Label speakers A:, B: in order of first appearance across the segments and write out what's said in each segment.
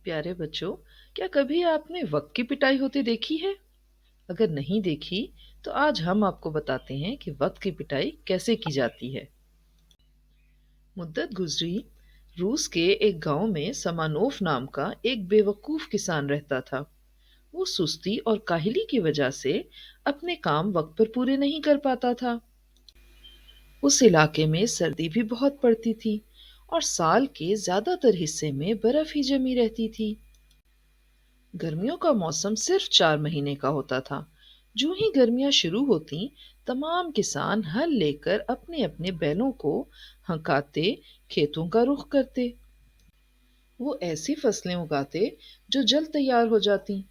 A: प्यारे बच्चों, क्या कभी आपने वक्त की पिटाई होते देखी है? अगर नहीं देखी, तो आज हम आपको बताते हैं कि वक्त की पिटाई कैसे की जाती है। मुद्दत गुजरी, रूस के एक गांव में समानोफ नाम का एक बेवकूफ किसान रहता था। वो सुस्ती और काहली की वजह से अपने काम वक्त पर पूरे नहीं कर पाता था। उस इलाके में सर्दी भी बहुत पड़ती थी और साल के ज्यादातर हिस्से में बर्फ ही जमी रहती थी। गर्मियों का मौसम सिर्फ 4 महीने का होता था। जो ही गर्मियां शुरू होती, तमाम किसान हल लेकर अपने अपने बैलों को हंकाते खेतों का रुख करते। वो ऐसी फसलें उगाते जो जल्द तैयार हो जाती,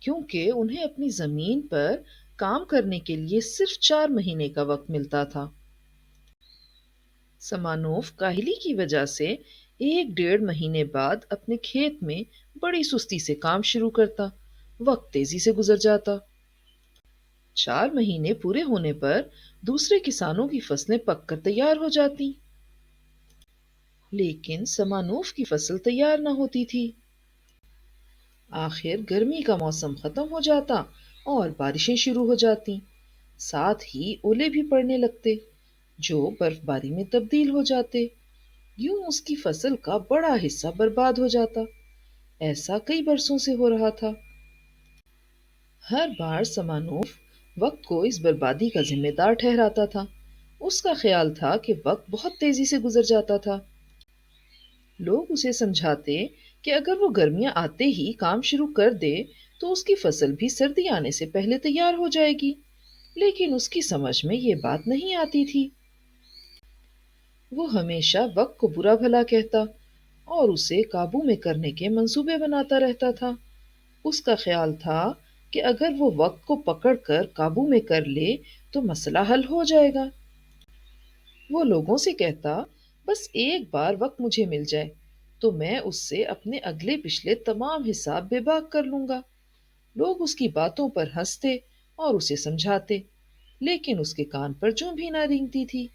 A: क्योंकि उन्हें अपनी जमीन पर काम करने के लिए सिर्फ 4 महीने का वक्त मिलता था। समानोव काहली की वजह से 1 डेढ़ महीने बाद अपने खेत में बड़ी सुस्ती से काम शुरू करता। वक्त तेजी से गुजर जाता। 4 महीने पूरे होने पर दूसरे किसानों की फसलें पककर तैयार हो जाती, लेकिन समानोव की फसल तैयार न होती थी। आखिर गर्मी का मौसम खत्म हो जाता और बारिशें शुरू हो जाती। साथ ही ओले भी पड़ने लगते, जो बर्फबारी में तब्दील हो जाते। यूं उसकी फसल का बड़ा हिस्सा बर्बाद हो जाता। ऐसा कई बरसों से हो रहा था। हर बार समानोफ वक्त को इस बर्बादी का जिम्मेदार ठहराता था। उसका ख्याल था कि वक्त बहुत तेजी से गुजर जाता था। लोग उसे समझाते कि अगर वो गर्मियां आते ही काम शुरू कर दे, तो उसकी फसल भी सर्दी आने से पहले तैयार हो जाएगी। लेकिन उसकी समझ में ये बात नहीं आती थी। वो हमेशा वक्त को बुरा भला कहता और उसे काबू में करने के मंसूबे बनाता रहता था। उसका ख्याल था कि अगर वो वक्त को पकड़कर काबू में कर ले, तो मसला हल हो जाएगा। वो लोगों से कहता, बस एक बार वक्त मुझे मिल जाए, तो मैं उससे अपने अगले पिछले तमाम हिसाब बेबाक कर लूंगा। लोग उसकी बातों पर हंसते और उसे समझाते, लेकिन उसके कान पर जूं भी ना रेंगती थी।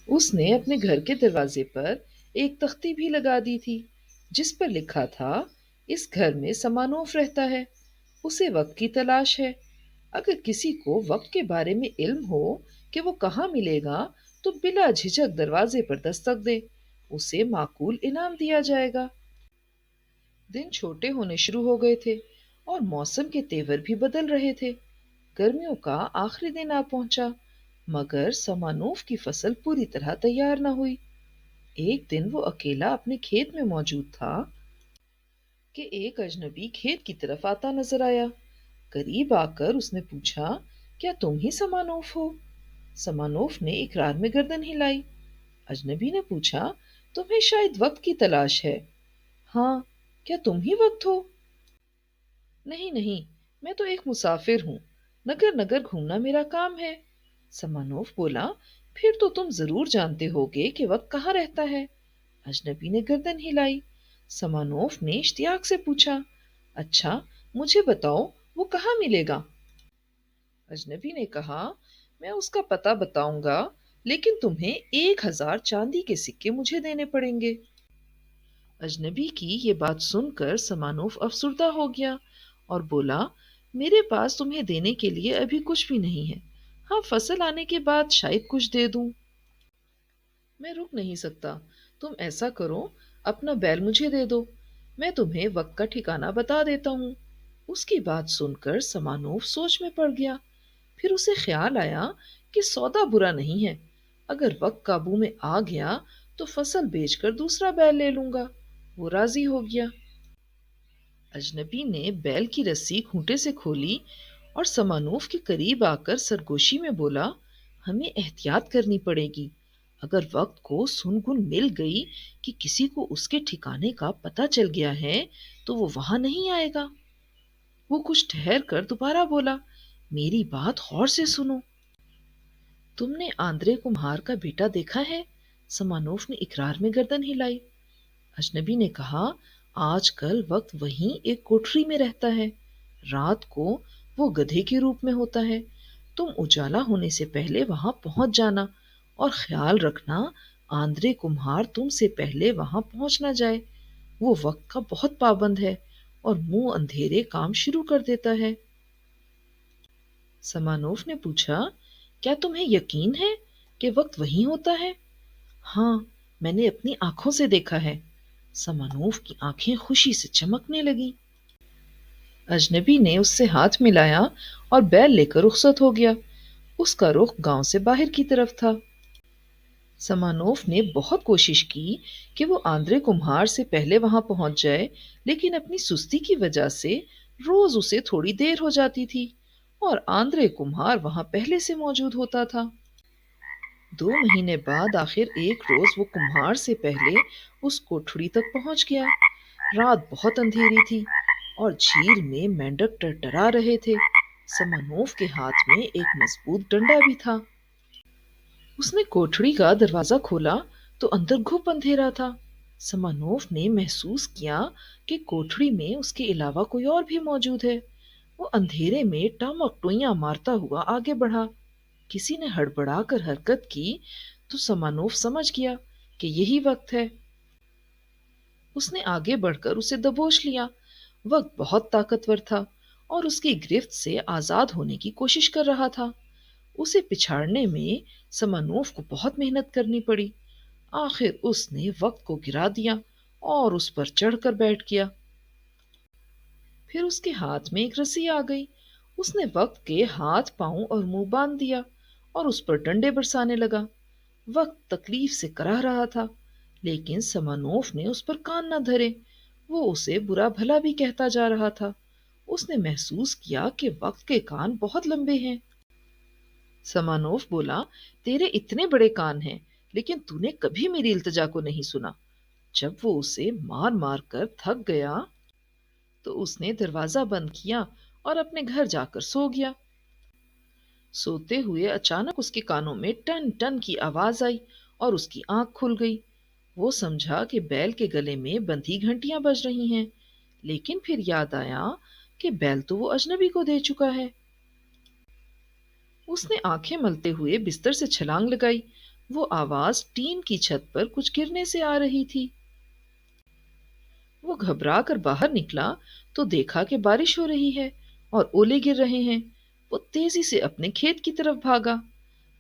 A: उसने अपने घर के दरवाजे पर एक तख्ती भी लगा दी थी, जिस पर लिखा था, इस घर में समानोफ रहता है, उसे वक्त की तलाश है। अगर किसी को वक्त के बारे में इल्म हो कि वो कहाँ मिलेगा, तो बिला झिझक दरवाजे पर दस्तक दे, उसे माकूल इनाम दिया जाएगा। दिन छोटे होने शुरू हो गए थे और मौसम के तेवर भी बदल रहे थे। गर्मियों का आखिरी दिन आ पहुंचा, मगर समानोफ की फसल पूरी तरह तैयार न हुई। एक दिन वो अकेला अपने खेत में मौजूद था कि एक अजनबी खेत की तरफ आता नजर आया। करीब आकर उसने पूछा, क्या तुम ही समानोफ हो? समानोफ ने इकरार में गर्दन हिलाई। अजनबी ने पूछा, तुम्हें शायद वक्त की तलाश है। हाँ, क्या तुम ही वक्त हो? नहीं नहीं, मैं तो एक मुसाफिर हूँ। नगर नगर घूमना मेरा काम है। समानोफ बोला, फिर तो तुम जरूर जानते होगे कि वक्त कहाँ रहता है। अजनबी ने गर्दन हिलाई। समानोफ ने इश्तियाक से पूछा, अच्छा, मुझे बताओ, वो कहाँ मिलेगा? अजनबी ने कहा, मैं उसका पता बताऊंगा, लेकिन तुम्हें 1,000 चांदी के सिक्के मुझे देने पड़ेंगे। अजनबी की ये बात सुनकर समानोफ अफसुर्दा हो गया और बोला, मेरे पास तुम्हें देने के लिए अभी कुछ भी नहीं है। हाँ, फसल आने के बाद शायद कुछ दे दूं। मैं रुक नहीं सकता। तुम ऐसा करो, अपना बैल मुझे दे दो, मैं तुम्हें वक्त का ठिकाना बता देता हूँ। उसकी बात सुनकर समानोफ सोच में पड़ गया। फिर उसे ख्याल आया कि सौदा बुरा नहीं है। अगर वक्त काबू में आ गया, तो फसल बेचकर दूसरा बैल ले लूंगा। वो राजी हो गया। अजनबी ने बैल की रस्सी खूंटे से खोली और समानूफ के करीब आकर सरगोशी में बोला, हमें एहतियात करनी पड़ेगी। अगर वक्त को सुनगुन मिल गई कि किसी को उसके ठिकाने का पता चल गया है, तो वो वहां नहीं आएगा। वो कुछ ठहर कर दोबारा बोला, मेरी बात गौर से सुनो। तुमने आंद्रे कुम्हार का बेटा देखा है? समानोफ ने इकरार में गर्दन हिलाई। अजनबी ने कहा, आजकल वक्त वहीं एक कोठरी में रहता है। रात को वो गधे के रूप में होता है। तुम उजाला होने से पहले वहां पहुंच जाना और ख्याल रखना, आंद्रे कुम्हार तुमसे पहले वहां पहुंच ना जाए। وہ وقت کا بہت پابند ہے اور منہ اندھیرے کام شروع کر دیتا ہے۔ سمانوف نے پوچھا، کیا تمہیں یقین ہے کہ وقت وہیں ہوتا ہے؟ ہاں، میں نے اپنی آنکھوں سے دیکھا ہے۔ سمانوف کی آنکھیں خوشی سے چمکنے لگیں۔ اجنبی نے اس سے ہاتھ ملایا اور بیل لے کر رخصت ہو گیا۔ اس کا رخ گاؤں سے باہر کی طرف تھا۔ سمانوف نے بہت کوشش کی کہ وہ آندرے کمہار سے پہلے وہاں پہنچ جائے، لیکن اپنی سستی کی وجہ سے روز اسے تھوڑی دیر ہو جاتی تھی اور آندرے کمہار وہاں پہلے سے موجود ہوتا تھا۔ 2 مہینے بعد آخر ایک روز وہ کمہار سے پہلے اس کوٹھڑی تک پہنچ گیا۔ رات بہت اندھیری تھی اور جھیل میں مینڈک ٹرٹرا رہے تھے۔ سمانوف کے ہاتھ میں ایک مضبوط ڈنڈا بھی تھا۔ اس نے کوٹھڑی کا دروازہ کھولا تو اندر گھپ اندھیرا تھا۔ سمانوف نے محسوس کیا کہ کوٹھڑی میں اس کے علاوہ کوئی اور بھی موجود ہے۔ وہ اندھیرے میں ٹامک ٹوئیاں مارتا ہوا آگے بڑھا۔ کسی نے ہڑبڑا کر حرکت کی تو سمانوف سمجھ گیا کہ یہی وقت ہے۔ اس نے آگے بڑھ کر اسے دبوچ لیا۔ وقت بہت طاقتور تھا اور اس کی گرفت سے آزاد ہونے کی کوشش کر رہا تھا۔ اسے پچھاڑنے میں سمانوف کو بہت محنت کرنی پڑی۔ آخر اس نے وقت کو گرا دیا اور اس پر چڑھ کر بیٹھ گیا۔ پھر اس کے ہاتھ میں ایک رسی آ گئی۔ اس نے وقت کے ہاتھ، پاؤں اور منہ باندھ دیا اور اس پر ڈنڈے برسانے لگا۔ وقت تکلیف سے کراہ رہا تھا، لیکن سمانوف نے اس پر کان نہ دھرے۔ وہ اسے برا بھلا بھی کہتا جا رہا تھا۔ اس نے محسوس کیا کہ وقت کے کان بہت لمبے ہیں۔ سمانوف بولا، تیرے اتنے بڑے کان ہیں، لیکن تو نے کبھی میری التجا کو نہیں سنا۔ جب وہ اسے مار مار کر تھک گیا تو اس نے دروازہ بند کیا اور اپنے گھر جا کر سو گیا۔ سوتے ہوئے اچانک اس کے کانوں میں ٹن ٹن کی آواز آئی اور اس کی آنکھ کھل گئی۔ وہ سمجھا کہ بیل کے گلے میں بندھی گھنٹیاں بج رہی ہیں، لیکن پھر یاد آیا کہ بیل تو وہ اجنبی کو دے چکا ہے۔ اس نے آنکھیں ملتے ہوئے بستر سے چھلانگ لگائی۔ وہ آواز ٹین کی چھت پر کچھ گرنے سے آ رہی تھی۔ وہ گھبرا کر باہر نکلا تو دیکھا کہ بارش ہو رہی ہے اور اولے گر رہے ہیں۔ وہ تیزی سے اپنے کھیت کی طرف بھاگا،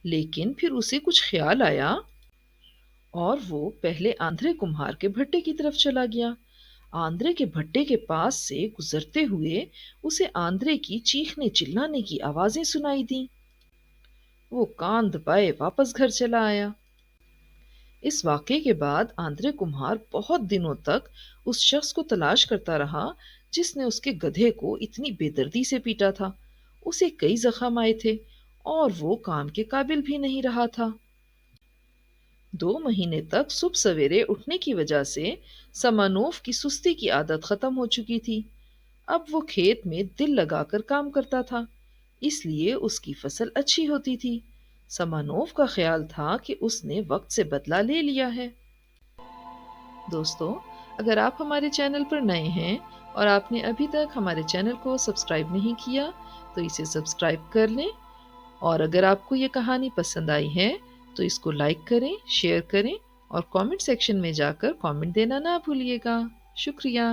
A: لیکن پھر اسے کچھ خیال آیا اور وہ پہلے آندرے کمہار کے بھٹے کی طرف چلا گیا۔ آندرے کے بھٹے کے پاس سے گزرتے ہوئے اسے آندرے کی چیخنے چلانے کی آوازیں سنائی دیں۔ وہ کان دبائے واپس گھر چلا آیا۔ اس واقعے کے بعد آندرے کمہار بہت دنوں تک اس شخص کو تلاش کرتا رہا جس نے اس کے گدھے کو اتنی بے دردی سے پیٹا تھا۔ اسے کئی زخم آئے تھے اور وہ کام کے قابل بھی نہیں رہا تھا۔ 2 مہینے تک صبح سویرے اٹھنے کی وجہ سے سمانوف کی سستی کی عادت ختم ہو چکی تھی۔ اب وہ کھیت میں دل لگا کر کام کرتا تھا، اس لیے اس کی فصل اچھی ہوتی تھی۔ سمانوف کا خیال تھا کہ اس نے وقت سے بدلہ لے لیا ہے۔ دوستو، اگر آپ ہمارے چینل پر نئے ہیں اور آپ نے ابھی تک ہمارے چینل کو سبسکرائب نہیں کیا تو اسے سبسکرائب کر لیں، اور اگر آپ کو یہ کہانی پسند آئی ہے تو اس کو لائک کریں، شیئر کریں اور کامنٹ سیکشن میں جا کر کامنٹ دینا نہ بھولیے گا۔ شکریہ۔